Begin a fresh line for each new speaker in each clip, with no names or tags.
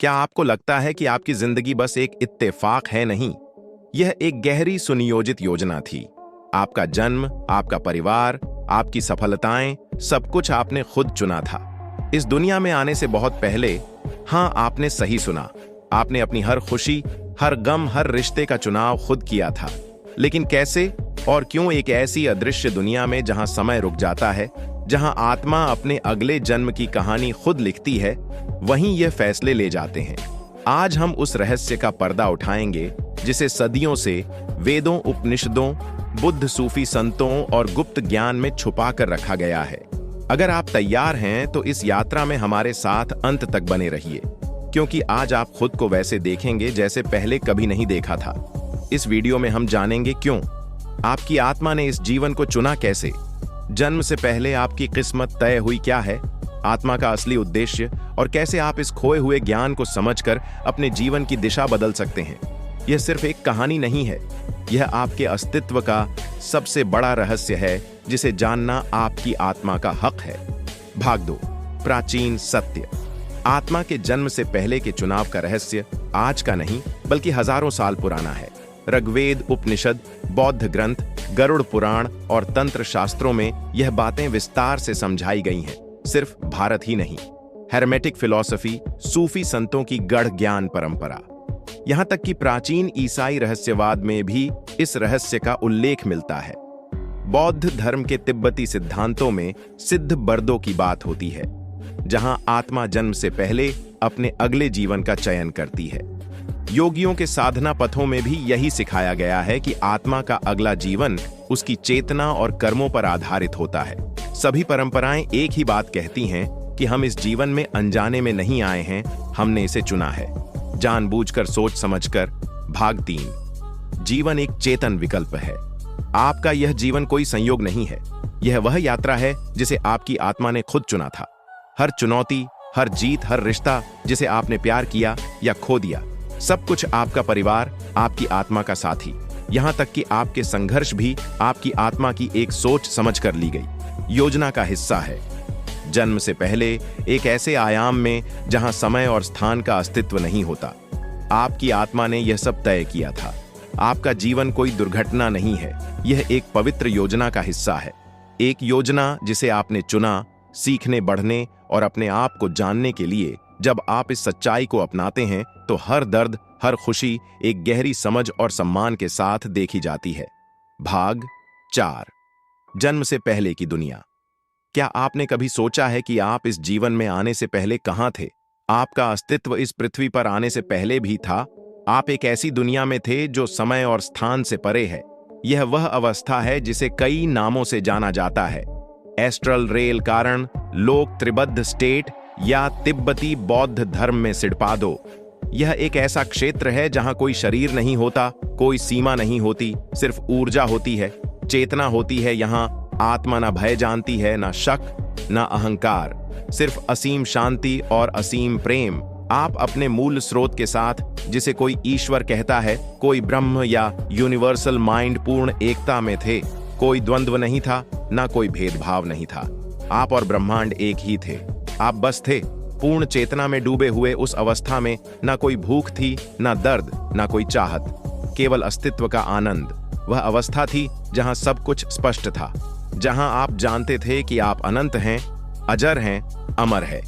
क्या आपको लगता है कि आपकी जिंदगी बस एक इत्तेफाक है? नहीं, यह एक गहरी सुनियोजित योजना थी। आपका जन्म, आपका परिवार, आपकी सफलताएं, सब कुछ आपने खुद चुना था। इस दुनिया में आने से बहुत पहले, हाँ, आपने सही सुना, आपने अपनी हर खुशी, हर गम, हर रिश्ते का चुनाव खुद किया था। लेकिन कैसे और क्यों एक ऐसी अदृश्य दुनिया में जहां समय रुक जाता है, जहां आत्मा अपने अगले जन्म की कहानी खुद लिखती है, वहीं ये फैसले ले जाते हैं। आज हम उस रहस्य का पर्दा उठाएंगे जिसे सदियों से वेदों, उपनिषदों, बुद्ध, सूफी संतों और गुप्त ज्ञान में छुपा कर रखा गया है। अगर आप तैयार हैं तो इस यात्रा में हमारे साथ अंत तक बने रहिए, क्योंकि आज आप खुद को वैसे देखेंगे जैसे पहले कभी नहीं देखा था। इस वीडियो में हम जानेंगे क्यों आपकी आत्मा ने इस जीवन को चुना, कैसे जन्म से पहले आपकी किस्मत तय हुई, क्या है आत्मा का असली उद्देश्य, और कैसे आप इस खोए हुए ज्ञान को समझकर अपने जीवन की दिशा बदल सकते हैं। यह सिर्फ एक कहानी नहीं है, यह आपके अस्तित्व का सबसे बड़ा रहस्य है, जिसे जानना आपकी आत्मा का हक है। भाग 2, प्राचीन सत्य। आत्मा के जन्म से पहले के चुनाव का रहस्य आज का नहीं, बल्कि हजारों साल पुराना है। ऋग्वेद, उपनिषद, बौद्ध ग्रंथ, गरुड़ पुराण और तंत्र शास्त्रों में यह बातें विस्तार से समझाई गई हैं। सिर्फ भारत ही नहीं, हेरमेटिक फिलॉसफी, सूफी संतों की गढ़ ज्ञान परंपरा, यहां तक कि प्राचीन ईसाई रहस्यवाद में भी इस रहस्य का उल्लेख मिलता है। बौद्ध धर्म के तिब्बती सिद्धांतों में सिद्ध बर्दों की बात होती है, जहां आत्मा जन्म से पहले अपने अगले जीवन का चयन करती है। योगियों के साधना पथों में भी यही सिखाया गया है कि आत्मा का अगला जीवन उसकी चेतना और कर्मों पर आधारित होता है। सभी परंपराएं एक ही बात कहती हैं कि हम इस जीवन में अनजाने में नहीं आए हैं, हमने इसे चुना है, जानबूझकर, सोच समझकर। भाग 3, जीवन एक चेतन विकल्प है। आपका यह जीवन कोई संयोग नहीं है, यह वह यात्रा है जिसे आपकी आत्मा ने खुद चुना था। हर चुनौती, हर जीत, हर रिश्ता जिसे आपने प्यार किया या खो दिया, सब कुछ आपका परिवार, आपकी आत्मा का साथी, यहां तक कि आपके संघर्ष भी आपकी आत्मा की एक सोच समझ कर ली गई योजना का हिस्सा है। जन्म से पहले एक ऐसे आयाम में जहां समय और स्थान का अस्तित्व नहीं होता, आपकी आत्मा ने यह सब तय किया था। आपका जीवन कोई दुर्घटना नहीं है, यह एक पवित्र योजना का हिस्सा है। एक योजना जिसे आपने चुना, सीखने, बढ़ने और अपने आप को जानने के लिए। जब आप इस सच्चाई को अपनाते हैं तो हर दर्द, हर खुशी एक गहरी समझ और सम्मान के साथ देखी जाती है। भाग 4, जन्म से पहले की दुनिया। क्या आपने कभी सोचा है कि आप इस जीवन में आने से पहले कहां थे? आपका अस्तित्व इस पृथ्वी पर आने से पहले भी था। आप एक ऐसी दुनिया में थे जो समय और स्थान से परे है। यह वह अवस्था है जिसे कई नामों से जाना जाता है: एस्ट्रल रेल कारण, लोक त्रिबद्ध स्टेट, या तिब्बती बौद्ध धर्म में सिडपादो। यह एक ऐसा क्षेत्र है जहां कोई शरीर नहीं होता, कोई सीमा नहीं होती, सिर्फ ऊर्जा होती है, चेतना होती है। यहां आत्मा ना भय जानती है, ना शक, ना अहंकार, सिर्फ असीम शांति और असीम प्रेम। आप अपने मूल स्रोत के साथ, जिसे कोई ईश्वर कहता है, कोई ब्रह्म या यूनिवर्सल माइंड, पूर्ण एकता में थे। कोई द्वंद्व नहीं था, ना कोई भेदभाव नहीं था। आप और ब्रह्मांड एक ही थे। आप बस थे, पूर्ण चेतना में डूबे हुए। उस अवस्था में ना कोई भूख थी, ना दर्द, ना कोई चाहत, केवल अस्तित्व का आनंद। वह अवस्था थी जहां सब कुछ स्पष्ट था, जहां आप जानते थे कि आप अनंत हैं, अजर हैं, अमर है।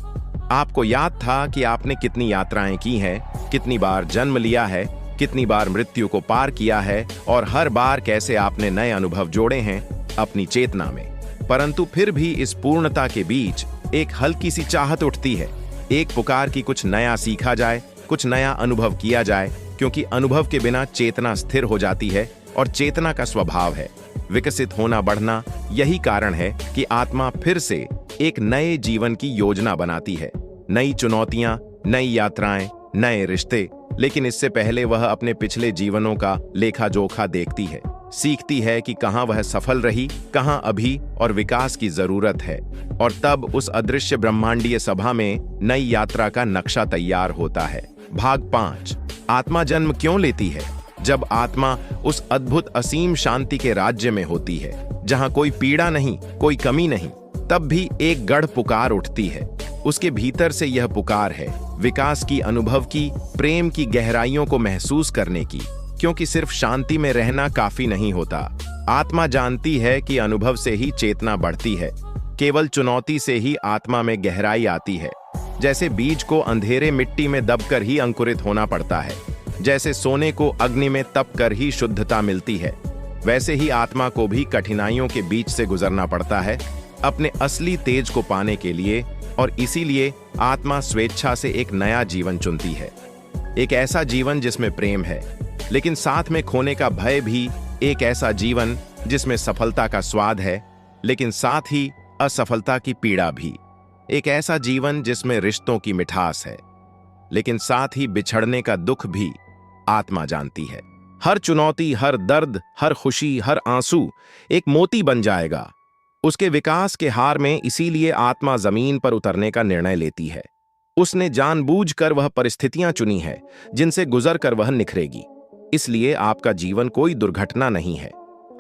आपको याद था कि आपने कितनी यात्राएं की हैं, कितनी बार जन्म लिया है, कितनी बार मृत्यु को पार किया है, और हर बार कैसे आपने नए अनुभव जोड़े हैं अपनी चेतना में। परंतु फिर भी इस पूर्णता के बीच एक हल्की सी चाहत उठती है, एक पुकार की कुछ नया सीखा जाए, कुछ नया अनुभव किया जाए, क्योंकि अनुभव के बिना चेतना स्थिर हो जाती है, और चेतना का स्वभाव है विकसित होना, बढ़ना। यही कारण है कि आत्मा फिर से एक नए जीवन की योजना बनाती है। नई चुनौतियां, नई यात्राएं, नए रिश्ते। लेकिन इससे पहले वह अपने पिछले जीवनों का लेखा जोखा देखती है, सीखती है कि कहां वह सफल रही, कहां अभी और विकास की जरूरत है। और तब उस अदृश्य ब्रह्मांडीय सभा में नई यात्रा का नक्शा तैयार होता है। भाग 5, आत्मा जन्म क्यों लेती है? जब आत्मा उस अद्भुत असीम शांति के राज्य में होती है, जहां कोई पीड़ा नहीं, कोई कमी नहीं, तब भी एक गढ़ पुकार उठती है। उसके भीतर से यह पुकार है विकास की, अनुभव की, प्रेम की गहराइयों को महसूस करने की, क्योंकि सिर्फ शांति में रहना काफी नहीं होता। आत्मा जानती है कि अनुभव से ही चेतना बढ़ती है, केवल चुनौती से ही आत्मा में गहराई आती है। जैसे बीज को अंधेरे मिट्टी में दबकर ही अंकुरित होना पड़ता है, जैसे सोने को अग्नि में तपकर ही शुद्धता मिलती है, वैसे ही आत्मा को भी कठिनाइयों के बीच से गुजरना पड़ता है अपने असली तेज को पाने के लिए। और इसीलिए आत्मा स्वेच्छा से एक नया जीवन चुनती है, एक ऐसा जीवन जिसमें प्रेम है लेकिन साथ में खोने का भय भी, एक ऐसा जीवन जिसमें सफलता का स्वाद है लेकिन साथ ही असफलता की पीड़ा भी, एक ऐसा जीवन जिसमें रिश्तों की मिठास है लेकिन साथ ही बिछड़ने का दुख भी आत्मा जानती है। हर चुनौती, हर दर्द, हर खुशी, हर आंसू एक मोती बन जाएगा उसके विकास के हार में। इसीलिए आत्मा जमीन पर उतरने का निर्णय लेती है। उसने जानबूझकर वह परिस्थितियां चुनी है जिनसे गुजर कर वह निखरेगी। इसलिए आपका जीवन कोई दुर्घटना नहीं है।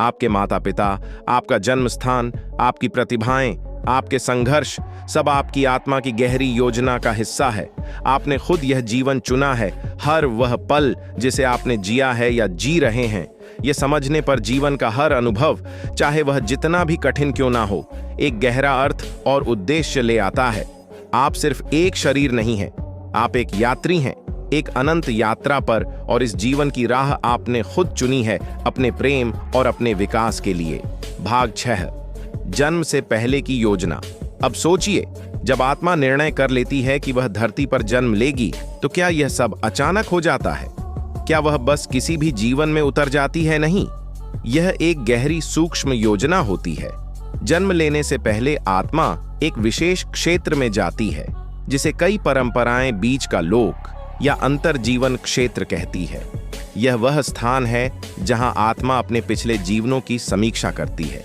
आपके माता पिता, आपका जन्म स्थान, आपकी प्रतिभाएं, आपके संघर्ष सब आपकी आत्मा की गहरी योजना का हिस्सा है। आपने खुद यह जीवन चुना है। हर वह पल जिसे आपने जिया है या जी रहे हैं, यह समझने पर जीवन का हर अनुभव, चाहे वह जितना भी कठिन क्यों ना हो, एक गहरा अर्थ और उद्देश्य ले आता है। आप सिर्फ एक शरीर नहीं हैं, आप एक यात्री हैं, एक अनंत यात्रा पर, और इस जीवन की राह आपने खुद चुनी है अपने प्रेम और अपने विकास के लिए। भाग 6, जन्म से पहले की योजना। अब सोचिए, जब आत्मा निर्णय कर लेती है कि वह धरती पर जन्म लेगी, तो क्या यह सब अचानक हो जाता है? क्या वह बस किसी भी जीवन में उतर जाती है? नहीं, यह एक गहरी सूक्ष्म योजना होती है। जन्म लेने से पहले आत्मा एक विशेष क्षेत्र में जाती है जिसे कई परंपराएं बीच का लोक या अंतर जीवन क्षेत्र कहती है। यह वह स्थान है जहां आत्मा अपने पिछले जीवनों की समीक्षा करती है।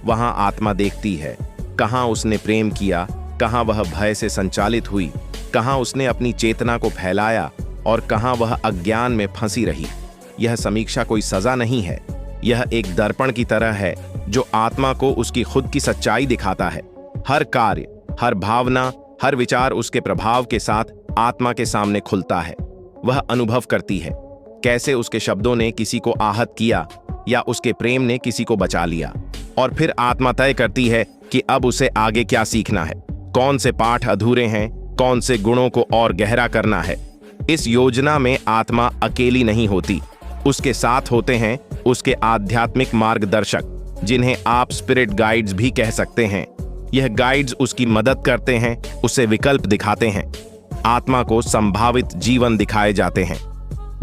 वहां आत्मा देखती है कहां उसने प्रेम किया, कहां वह भय से संचालित हुई, कहां उसने अपनी चेतना को फैलाया और कहां वह अज्ञान में फंसी रही। यह समीक्षा कोई सजा नहीं है, यह एक दर्पण की तरह है जो आत्मा को उसकी खुद की सच्चाई दिखाता है। हर कार्य, हर भावना, हर विचार उसके प्रभाव के साथ आत्मा के सामने खुलता है। वह अनुभव करती है कैसे उसके शब्दों ने किसी को आहत किया या उसके प्रेम ने किसी को बचा लिया। और फिर आत्मा तय करती है कि अब उसे आगे क्या सीखना है, कौन से पाठ अधूरे हैं, कौन से गुणों को और गहरा करना है। इस योजना में आत्मा अकेली नहीं होती, उसके साथ होते हैं उसके आध्यात्मिक मार्गदर्शक, जिन्हें आप स्पिरिट गाइड्स भी कह सकते हैं। यह गाइड्स उसकी मदद करते हैं, उसे विकल्प दिखाते हैं, आत्मा को संभावित जीवन दिखाए जाते हैं।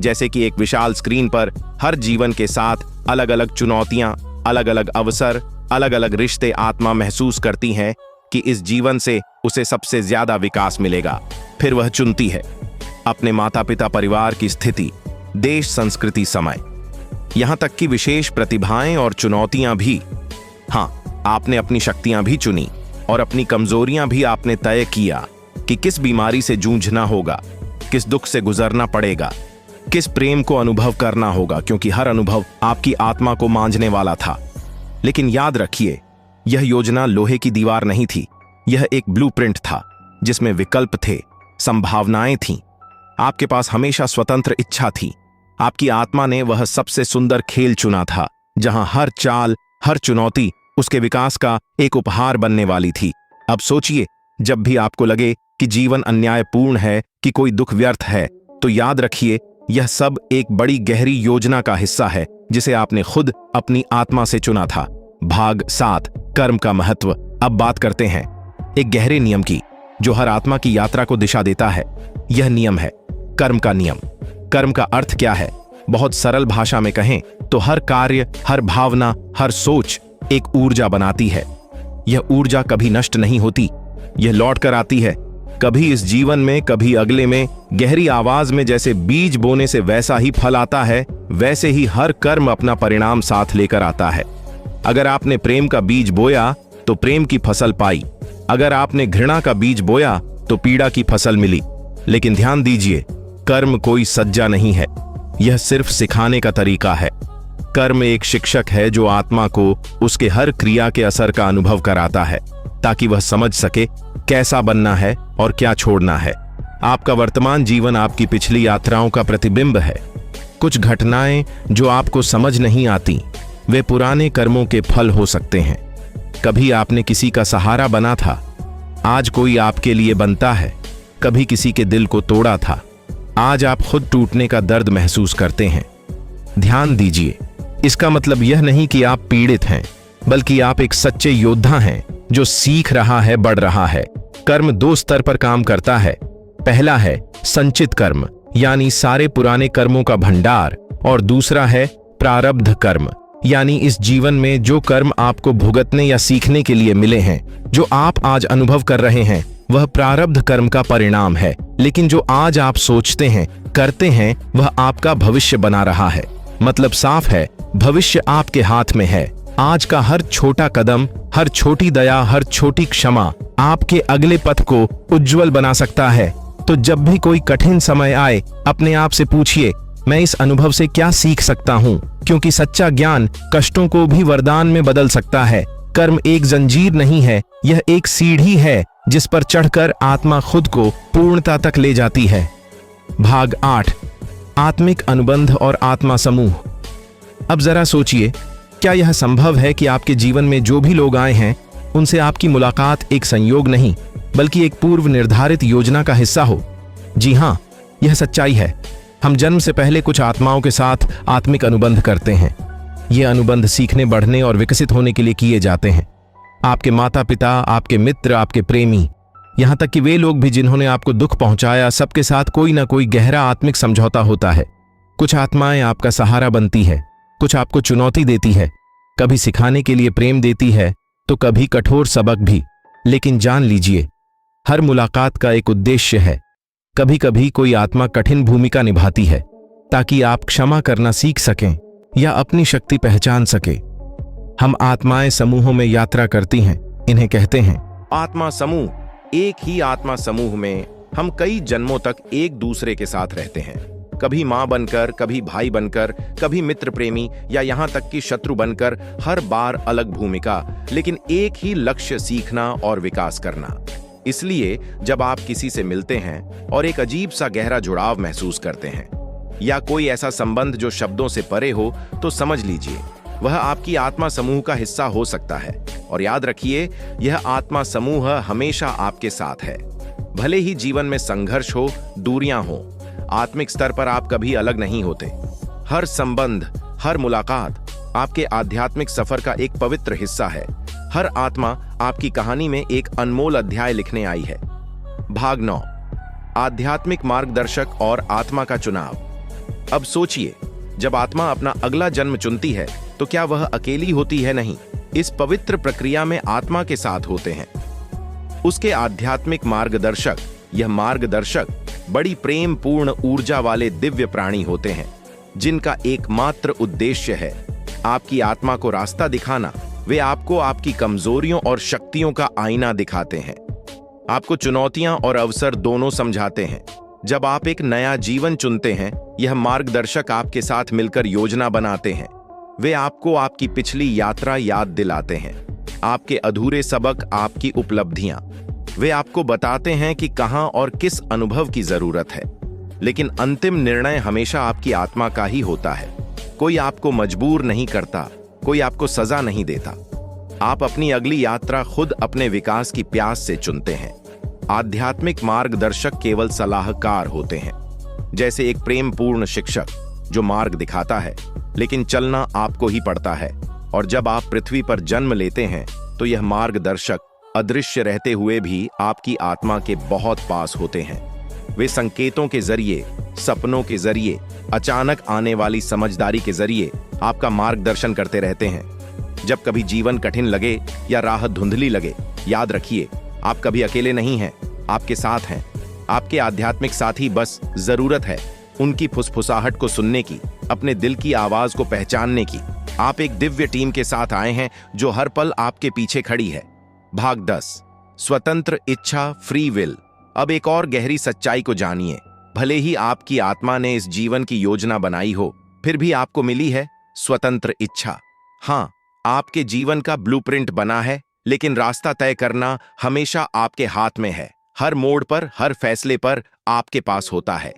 जैसे कि एक विशाल स्क्रीन पर हर जीवन के साथ अलग अलग चुनौतियां, अलग अलग अवसर, अलग अलग रिश्ते आत्मा महसूस करती हैं कि इस जीवन से उसे सबसे ज्यादा विकास मिलेगा। फिर वह चुनती है अपने माता पिता, परिवार की स्थिति, देश, संस्कृति, समय, यहां तक कि विशेष प्रतिभाएं और चुनौतियां भी। हाँ, आपने अपनी शक्तियां भी चुनी और अपनी कमजोरियां भी आपने तय किया कि किस बीमारी से जूझना होगा, किस दुख से गुजरना पड़ेगा, किस प्रेम को अनुभव करना होगा, क्योंकि हर अनुभव आपकी आत्मा को मांझने वाला था। लेकिन याद रखिए, यह योजना लोहे की दीवार नहीं थी, यह एक ब्लूप्रिंट था जिसमें विकल्प थे, संभावनाएं थीं। आपके पास हमेशा स्वतंत्र इच्छा थी। आपकी आत्मा ने वह सबसे सुंदर खेल चुना था जहां हर चाल, हर चुनौती उसके विकास का एक उपहार बनने वाली थी। अब सोचिए, जब भी आपको लगे कि जीवन अन्यायपूर्ण है, कि कोई दुख व्यर्थ है, तो याद रखिए यह सब एक बड़ी गहरी योजना का हिस्सा है जिसे आपने खुद अपनी आत्मा से चुना था। भाग 7, कर्म का महत्व। अब बात करते हैं एक गहरे नियम की जो हर आत्मा की यात्रा को दिशा देता है। यह नियम है कर्म का नियम। कर्म का अर्थ क्या है? बहुत सरल भाषा में कहें तो हर कार्य, हर भावना, हर सोच एक ऊर्जा बनाती है। यह ऊर्जा कभी नष्ट नहीं होती, यह लौट कर आती है, कभी इस जीवन में, कभी अगले में, गहरी आवाज में। जैसे बीज बोने से वैसा ही फल आता है, वैसे ही हर कर्म अपना परिणाम साथ लेकर आता है। अगर आपने प्रेम का बीज बोया तो प्रेम की फसल पाई, अगर आपने घृणा का बीज बोया तो पीड़ा की फसल मिली। लेकिन ध्यान दीजिए, कर्म कोई सज्जा नहीं है, यह सिर्फ सिखाने का तरीका है। कर्म एक शिक्षक है जो आत्मा को उसके हर क्रिया के असर का अनुभव कराता है, ताकि वह समझ सके कैसा बनना है और क्या छोड़ना है। आपका वर्तमान जीवन आपकी पिछली यात्राओं का प्रतिबिंब है। कुछ घटनाएं जो आपको समझ नहीं आती, वे पुराने कर्मों के फल हो सकते हैं। कभी आपने किसी का सहारा बना था, आज कोई आपके लिए बनता है। कभी किसी के दिल को तोड़ा था, आज आप खुद टूटने का दर्द महसूस करते हैं। ध्यान दीजिए, इसका मतलब यह नहीं कि आप पीड़ित हैं, बल्कि आप एक सच्चे योद्धा हैं जो सीख रहा है, बढ़ रहा है। कर्म दो स्तर पर काम करता है। पहला है संचित कर्म, यानी सारे पुराने कर्मों का भंडार, और दूसरा है प्रारब्ध कर्म, यानी इस जीवन में जो कर्म आपको भुगतने या सीखने के लिए मिले हैं, जो आप आज अनुभव कर रहे हैं, वह प्रारब्ध कर्म का परिणाम है। लेकिन जो आज आप सोचते हैं, करते हैं, वह आपका भविष्य बना रहा है। मतलब साफ है, भविष्य आपके हाथ में है। आज का हर छोटा कदम, हर छोटी दया, हर छोटी क्षमा आपके अगले पथ को उज्जवल बना सकता है। तो जब भी कोई कठिन समय आए, अपने आप से पूछिए, मैं इस अनुभव से क्या सीख सकता हूं? क्योंकि सच्चा ज्ञान कष्टों को भी वरदान में बदल सकता है। कर्म एक जंजीर नहीं है, यह एक सीढ़ी है जिस पर चढ़कर आत्मा खुद को पूर्णता तक ले जाती है। भाग 8, आत्मिक अनुबंध और आत्मा समूह। अब जरा सोचिए, क्या यह संभव है कि आपके जीवन में जो भी लोग आए हैं, उनसे आपकी मुलाकात एक संयोग नहीं, बल्कि एक पूर्व निर्धारित योजना का हिस्सा हो? जी हां, यह सच्चाई है। हम जन्म से पहले कुछ आत्माओं के साथ आत्मिक अनुबंध करते हैं। ये अनुबंध सीखने, बढ़ने और विकसित होने के लिए किए जाते हैं। आपके माता पिता, आपके मित्र, आपके प्रेमी, यहां तक कि वे लोग भी जिन्होंने आपको दुख पहुंचाया, सबके साथ कोई ना कोई गहरा आत्मिक समझौता होता है। कुछ आत्माएं आपका सहारा बनती है, कुछ आपको चुनौती देती है, कभी सिखाने के लिए प्रेम देती है, तो कभी कठोर सबक भी। लेकिन जान लीजिए, हर मुलाकात का एक उद्देश्य है। कभी कभी कोई आत्मा कठिन भूमिका निभाती है ताकि आप क्षमा करना सीख सकें या अपनी शक्ति पहचान सके। हम आत्माएं समूहों में यात्रा करती हैं, इन्हें कहते हैं आत्मा समूह। एक ही आत्मा समूह में हम कई जन्मों तक एक दूसरे के साथ रहते हैं। कभी मां बनकर, कभी भाई बनकर, कभी मित्र प्रेमी, या यहां तक कि शत्रु बनकर। हर बार अलग भूमिका, लेकिन एक ही लक्ष्य, सीखना और विकास करना। इसलिए जब आप किसी से मिलते हैं और एक अजीब सा गहरा जुड़ाव महसूस करते हैं, या कोई ऐसा संबंध जो शब्दों से परे हो, तो समझ लीजिए वह आपकी आत्मा समूह का हिस्सा हो सकता है। और याद रखिए, यह आत्मा समूह हमेशा आपके साथ है। भले ही जीवन में संघर्ष हो, दूरियां हो, आत्मिक स्तर पर आप कभी अलग नहीं होते। हर संबंध, हर मुलाकात आपके आध्यात्मिक सफर का एक पवित्र हिस्सा है। हर आत्मा आपकी कहानी में एक अनमोल अध्याय लिखने आई है। भाग 9, आध्यात्मिक मार्गदर्शक और आत्मा का चुनाव। अब सोचिए, जब आत्मा अपना अगला जन्म चुनती है, तो क्या वह अकेली होती है? नहीं, इस पवित्र प्रक्रिया में आत्मा के साथ होते हैं उसके आध्यात्मिक मार्गदर्शक। यह मार्गदर्शक बड़ी प्रेम पूर्ण ऊर्जा वाले दिव्य प्राणी होते हैं, जिनका एकमात्र उद्देश्य है आपकी आत्मा को रास्ता दिखाना। वे आपको आपकी कमजोरियों और शक्तियों का आईना दिखाते हैं, आपको चुनौतियां और अवसर दोनों समझाते हैं। जब आप एक नया जीवन चुनते हैं, यह मार्गदर्शक आपके साथ मिलकर योजना बनाते हैं। वे आपको आपकी पिछली यात्रा याद दिलाते हैं, आपके अधूरे सबक, आपकी उपलब्धियां। वे आपको बताते हैं कि कहां और किस अनुभव की जरूरत है। लेकिन अंतिम निर्णय हमेशा आपकी आत्मा का ही होता है। कोई आपको मजबूर नहीं करता, कोई आपको सजा नहीं देता। आप अपनी अगली यात्रा खुद अपने विकास की प्यास से चुनते हैं। आध्यात्मिक मार्गदर्शक केवल सलाहकार होते हैं, जैसे एक प्रेमपूर्ण शिक्षक जो मार्ग दिखाता है, लेकिन चलना आपको ही पड़ता है। और जब आप पृथ्वी पर जन्म लेते हैं, तो यह मार्गदर्शक अदृश्य रहते हुए भी आपकी आत्मा के बहुत पास होते हैं। वे संकेतों के जरिए, सपनों के जरिए, अचानक आने वाली समझदारी के जरिए आपका मार्गदर्शन करते रहते हैं। जब कभी जीवन कठिन लगे या राह धुंधली लगे, याद रखिए, आप कभी अकेले नहीं हैं, आपके साथ हैं। आपके आध्यात्मिक साथी, बस जरूरत है उनकी फुसफुसाहट को सुनने की, अपने दिल की आवाज को पहचानने की। आप एक दिव्य टीम के साथ आए हैं जो हर पल आपके पीछे खड़ी है। भाग 10, स्वतंत्र इच्छा, फ्री विल। अब एक और गहरी सच्चाई को जानिए। भले ही आपकी आत्मा ने इस जीवन की योजना बनाई हो, फिर भी आपको मिली है स्वतंत्र इच्छा। हाँ, आपके जीवन का ब्लूप्रिंट बना है, लेकिन रास्ता तय करना हमेशा आपके हाथ में है। हर मोड़ पर, हर फैसले पर आपके पास होता है।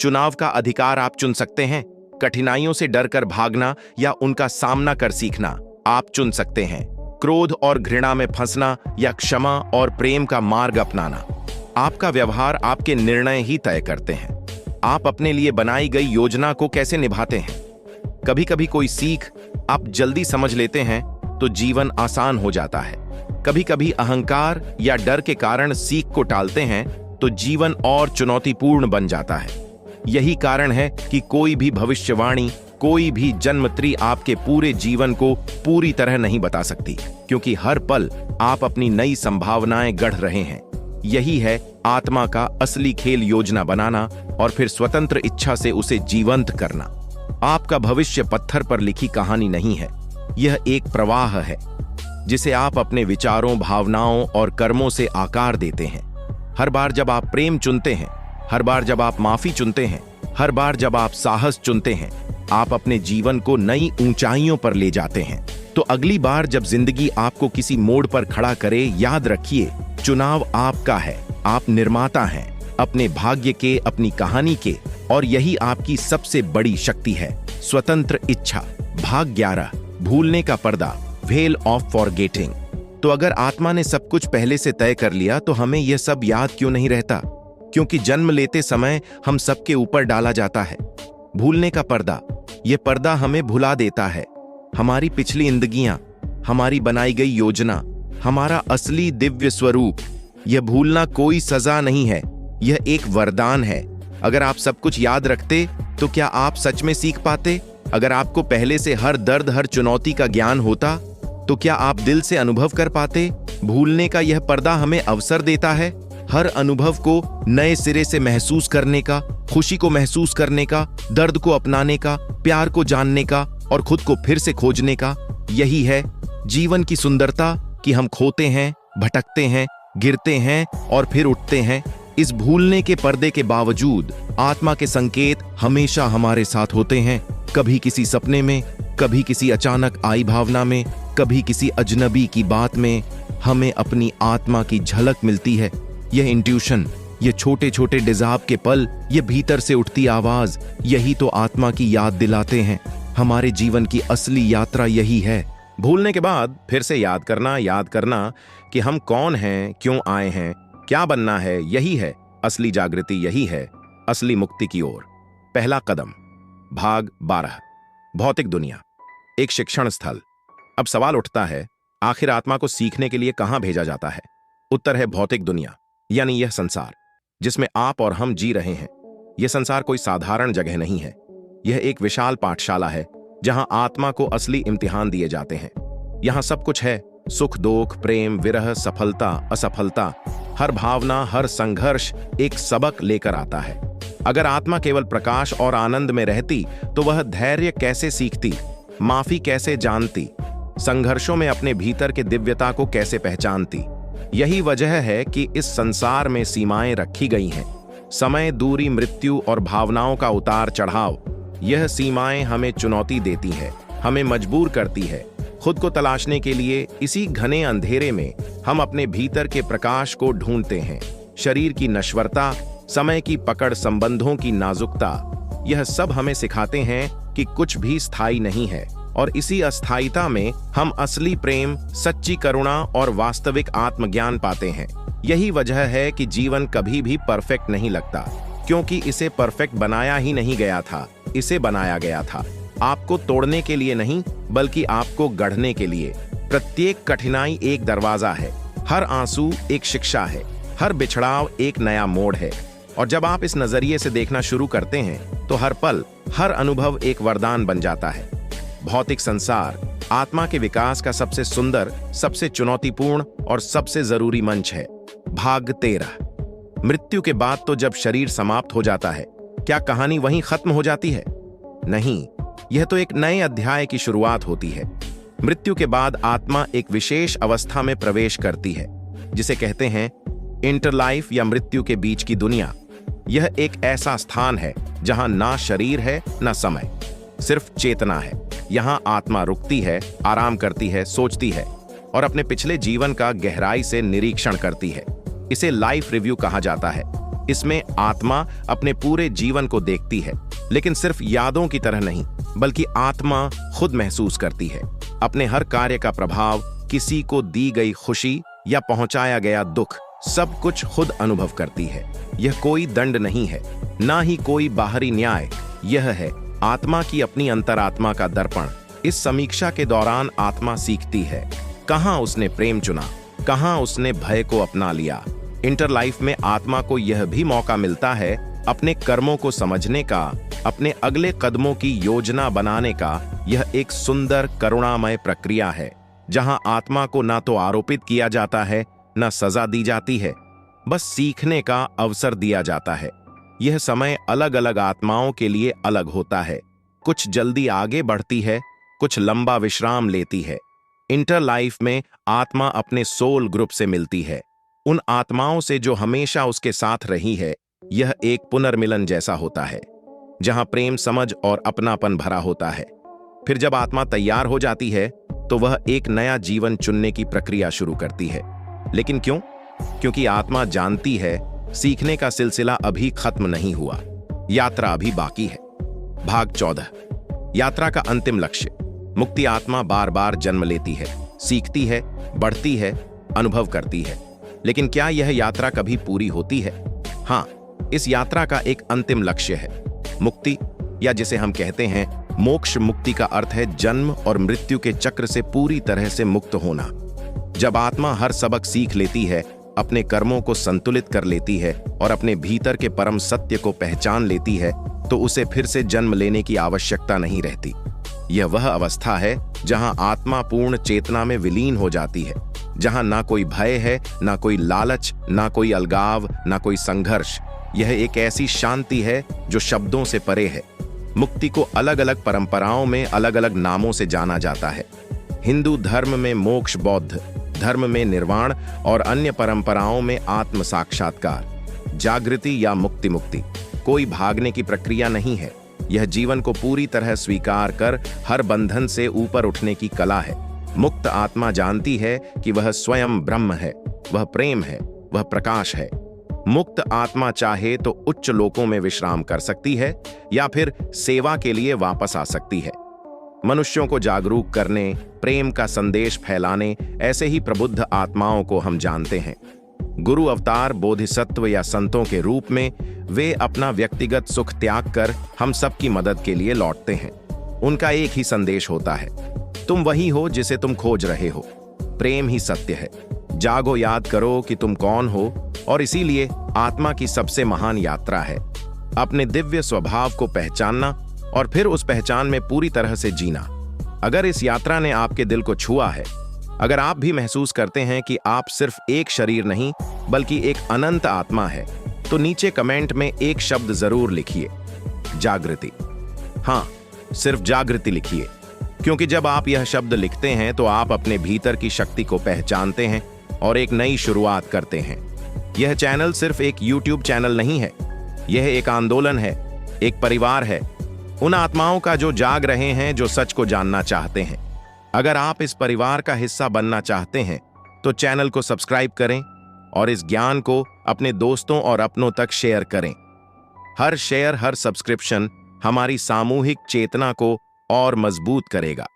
चुनाव का अधिकार आप चुन सकते हैं। कठिनाइयों से डरकर भागना या उनका सामना कर सीखना आप चुन सकते हैं। क्रोध और घृणा में फंसना या क्षमा और प्रेम का मार्ग अपनाना। आपका व्यवहार आपके निर्णय ही तय करते हैं। आप अपने लिए बनाई गई योजना को कैसे निभाते हैं। कभी कभी कोई सीख आप जल्दी समझ लेते हैं तो जीवन आसान हो जाता है। कभी कभी अहंकार या डर के कारण सीख को टालते हैं तो जीवन और चुनौतीपूर्ण बन जाता है। यही कारण है कि कोई भी भविष्यवाणी, कोई भी जन्मत्री आपके पूरे जीवन को पूरी तरह नहीं बता सकती, क्योंकि हर पल आप अपनी नई संभावनाएं गढ़ रहे हैं। यही है आत्मा का असली खेल, योजना बनाना और फिर स्वतंत्र इच्छा से उसे जीवंत करना। आपका भविष्य पत्थर पर लिखी कहानी नहीं है, यह एक प्रवाह है जिसे आप अपने विचारों, भावनाओं और कर्मों से आकार देते हैं। हर बार जब आप प्रेम चुनते हैं, हर बार जब आप माफी चुनते हैं, हर बार जब आप साहस चुनते हैं, आप अपने जीवन को नई ऊंचाइयों पर ले जाते हैं। तो अगली बार जब जिंदगी आपको किसी मोड़ पर खड़ा करे, याद रखिए, चुनाव आपका है। आप निर्माता हैं अपने भाग्य के, अपनी कहानी के, और यही आपकी सबसे बड़ी शक्ति है, स्वतंत्र इच्छा। भाग 11, भूलने का पर्दा, वेल ऑफ फॉरगेटिंग। तो अगर आत्मा ने सब कुछ पहले से तय कर लिया तो हमें यह सब याद क्यों नहीं रहता? क्योंकि जन्म लेते समय हम सबके ऊपर डाला जाता है भूलने का पर्दा। यह पर्दा हमें भुला देता है हमारी पिछली जिंदगियां, हमारी बनाई गई योजना, हमारा असली दिव्य स्वरूप। यह भूलना कोई सजा नहीं है, यह एक वरदान है। अगर आप सब कुछ याद रखते तो क्या आप सच में सीख पाते? अगर आपको पहले से हर दर्द, हर चुनौती का ज्ञान होता तो क्या आप दिल से अनुभव कर पाते? भूलने का यह पर्दा हमें अवसर देता है हर अनुभव को नए सिरे से महसूस करने का, खुशी को महसूस करने का, दर्द को अपनाने का, प्यार को जानने का और खुद को फिर से खोजने का। यही है जीवन की सुंदरता कि हम खोते हैं, भटकते हैं, गिरते हैं और फिर उठते हैं। इस भूलने के पर्दे के बावजूद आत्मा के संकेत हमेशा हमारे साथ होते हैं। कभी किसी सपने में, कभी किसी अचानक आई भावना में, कभी किसी अजनबी की बात में हमें अपनी आत्मा की झलक मिलती है। यह इंट्यूशन, ये छोटे छोटे डिजाब के पल, ये भीतर से उठती आवाज, यही तो आत्मा की याद दिलाते हैं। हमारे जीवन की असली यात्रा यही है। भूलने के बाद फिर से याद करना कि हम कौन हैं, क्यों आए हैं, क्या बनना है। यही है असली जागृति, यही है असली मुक्ति की ओर पहला कदम। भाग 12, भौतिक दुनिया, एक शिक्षण स्थल। अब सवाल उठता है, आखिर आत्मा को सीखने के लिए कहां भेजा जाता है? उत्तर है भौतिक दुनिया, यानी यह संसार जिसमें आप और हम जी रहे हैं। यह संसार कोई साधारण जगह नहीं है, यह एक विशाल पाठशाला है जहां आत्मा को असली इम्तिहान दिए जाते हैं। यहां सब कुछ है, सुख, दुख, प्रेम, विरह, सफलता, असफलता। हर भावना, हर संघर्ष एक सबक लेकर आता है। अगर आत्मा केवल प्रकाश और आनंद में रहती तो वह धैर्य कैसे सीखती, माफी कैसे जानती, संघर्षों में अपने भीतर के दिव्यता को कैसे पहचानती। यही वजह है कि इस संसार में सीमाएं रखी गई हैं, समय, दूरी, मृत्यु और भावनाओं का उतार चढ़ाव। यह सीमाएं हमें चुनौती देती है, हमें मजबूर करती है खुद को तलाशने के लिए। इसी घने अंधेरे में हम अपने भीतर के प्रकाश को ढूंढते हैं। शरीर की नश्वरता, समय की पकड़, संबंधों की नाजुकता, यह सब हमें सिखाते हैं कि कुछ भी स्थायी नहीं है। और इसी अस्थायीता में हम असली प्रेम, सच्ची करुणा और वास्तविक आत्मज्ञान पाते हैं। यही वजह है कि जीवन कभी भी परफेक्ट नहीं लगता, क्योंकि इसे परफेक्ट बनाया ही नहीं गया था, इसे बनाया गया था आपको तोड़ने के लिए नहीं, बल्कि आपको गढ़ने के लिए। प्रत्येक कठिनाई एक दरवाजा है, हर आंसू एक शिक्षा है, हर बिछड़ाव एक नया मोड़ है। और जब आप इस नजरिए से देखना शुरू करते हैं तो हर पल, हर अनुभव एक वरदान बन जाता है। भौतिक संसार आत्मा के विकास का सबसे सुंदर, सबसे चुनौतीपूर्ण और सबसे जरूरी मंच है। भाग 13, मृत्यु के बाद तो जब शरीर समाप्त हो जाता है, क्या कहानी वहीं खत्म हो जाती है? नहीं, यह तो एक नए अध्याय की शुरुआत होती है। मृत्यु के बाद आत्मा एक विशेष अवस्था में प्रवेश करती है, जिसे कहते हैं इंटरलाइफ या मृत्यु के बीच की दुनिया। यह एक ऐसा स्थान है जहां ना शरीर है, ना समय, सिर्फ चेतना है। यहां आत्मा रुकती है, आराम करती है, सोचती है। और अपने पिछले जीवन का गहराई से निरीक्षण करती है। इसे लाइफ रिव्यू कहा जाता है। इसमें आत्मा अपने पूरे जीवन को देखती है, लेकिन सिर्फ यादों की तरह नहीं, बल्कि आत्मा खुद महसूस करती है। अपने हर कार्य का प्रभाव, किसी को दी गई खुशी या पहुंचाया गया दुख, सब कुछ खुद अनुभव करती है। यह कोई दंड नहीं है, ना ही कोई बाहरी न्याय। यह है आत्मा की अपनी अंतरात्मा का दर्पण। इस समीक्षा के दौरान आत्मा सीखती है कहां उसने प्रेम चुना, कहां उसने भय को अपना लिया। इंटर लाइफ में आत्मा को यह भी मौका मिलता है अपने कर्मों को समझने का, अपने अगले कदमों की योजना बनाने का। यह एक सुंदर करुणामय प्रक्रिया है, जहां आत्मा को ना तो आरोपित किया जाता है, ना सजा दी जाती है, बस सीखने का अवसर दिया जाता है। यह समय अलग अलग आत्माओं के लिए अलग होता है। कुछ जल्दी आगे बढ़ती है, कुछ लंबा विश्राम लेती है। इंटर लाइफ में आत्मा अपने सोल ग्रुप से मिलती है, उन आत्माओं से जो हमेशा उसके साथ रही है। यह एक पुनर्मिलन जैसा होता है, जहां प्रेम, समझ और अपनापन भरा होता है। फिर जब आत्मा तैयार हो जाती है, तो वह एक नया जीवन चुनने की प्रक्रिया शुरू करती है। लेकिन क्यों? क्योंकि आत्मा जानती है सीखने का सिलसिला अभी खत्म नहीं हुआ, यात्रा अभी बाकी है। भाग 14, यात्रा का अंतिम लक्ष्य। मुक्ति आत्मा बार बार जन्म लेती है, सीखती है, बढ़ती है, अनुभव करती है। लेकिन क्या यह यात्रा कभी पूरी होती है? हाँ, इस यात्रा का एक अंतिम लक्ष्य है, मुक्ति, या जिसे हम कहते हैं मोक्ष। मुक्ति का अर्थ है जन्म और मृत्यु के चक्र से पूरी तरह से मुक्त होना। जब आत्मा हर सबक सीख लेती है, अपने कर्मों को संतुलित कर लेती है और अपने भीतर के परम सत्य को पहचान लेती है, तो उसे फिर से जन्म लेने की आवश्यकता नहीं रहती। यह वह अवस्था है जहां आत्मा पूर्ण चेतना में विलीन हो जाती है, जहां ना कोई भय है, ना कोई लालच, ना कोई अलगाव, ना कोई संघर्ष। यह एक ऐसी शांति है जो शब्दों से परे है। मुक्ति को अलग अलग परंपराओं में अलग अलग नामों से जाना जाता है। हिंदू धर्म में मोक्ष, बौद्ध धर्म में निर्वाण और अन्य परंपराओं में आत्म साक्षात्कार, जागृति या मुक्ति। कोई भागने की प्रक्रिया नहीं है। यह जीवन को पूरी तरह स्वीकार कर हर बंधन से ऊपर उठने की कला है। मुक्त आत्मा जानती है कि वह स्वयं ब्रह्म है, वह प्रेम है, वह प्रकाश है। मुक्त आत्मा चाहे तो उच्च लोकों में विश्राम कर सकती है या फिर सेवा के लिए वापस आ सकती है। मनुष्यों को जागरूक करने, प्रेम का संदेश फैलाने, ऐसे ही प्रबुद्ध आत्माओं को हम जानते हैं। गुरु अवतार, बोधिसत्व या संतों के रूप में वे अपना व्यक्तिगत सुख त्याग कर हम सबकी मदद के लिए लौटते हैं। उनका एक ही संदेश होता है, तुम वही हो जिसे तुम खोज रहे हो। प्रेम ही सत्य है। जागो, याद करो कि तुम कौन हो। और इसीलिए आत्मा की सबसे महान यात्रा है अपने दिव्य स्वभाव को पहचानना और फिर उस पहचान में पूरी तरह से जीना। अगर इस यात्रा ने आपके दिल को छुआ है, अगर आप भी महसूस करते हैं कि आप सिर्फ एक शरीर नहीं बल्कि एक अनंत आत्मा है, तो नीचे कमेंट में एक शब्द जरूर लिखिए, जागृति। हाँ, सिर्फ जागृति लिखिए, क्योंकि जब आप यह शब्द लिखते हैं तो आप अपने भीतर की शक्ति को पहचानते हैं और एक नई शुरुआत करते हैं। यह चैनल सिर्फ एक YouTube चैनल नहीं है, यह एक आंदोलन है, एक परिवार है उन आत्माओं का जो जाग रहे हैं, जो सच को जानना चाहते हैं। अगर आप इस परिवार का हिस्सा बनना चाहते हैं तो चैनल को सब्सक्राइब करें और इस ज्ञान को अपने दोस्तों और अपनों तक शेयर करें। हर शेयर, हर सब्सक्रिप्शन हमारी सामूहिक चेतना को और मजबूत करेगा।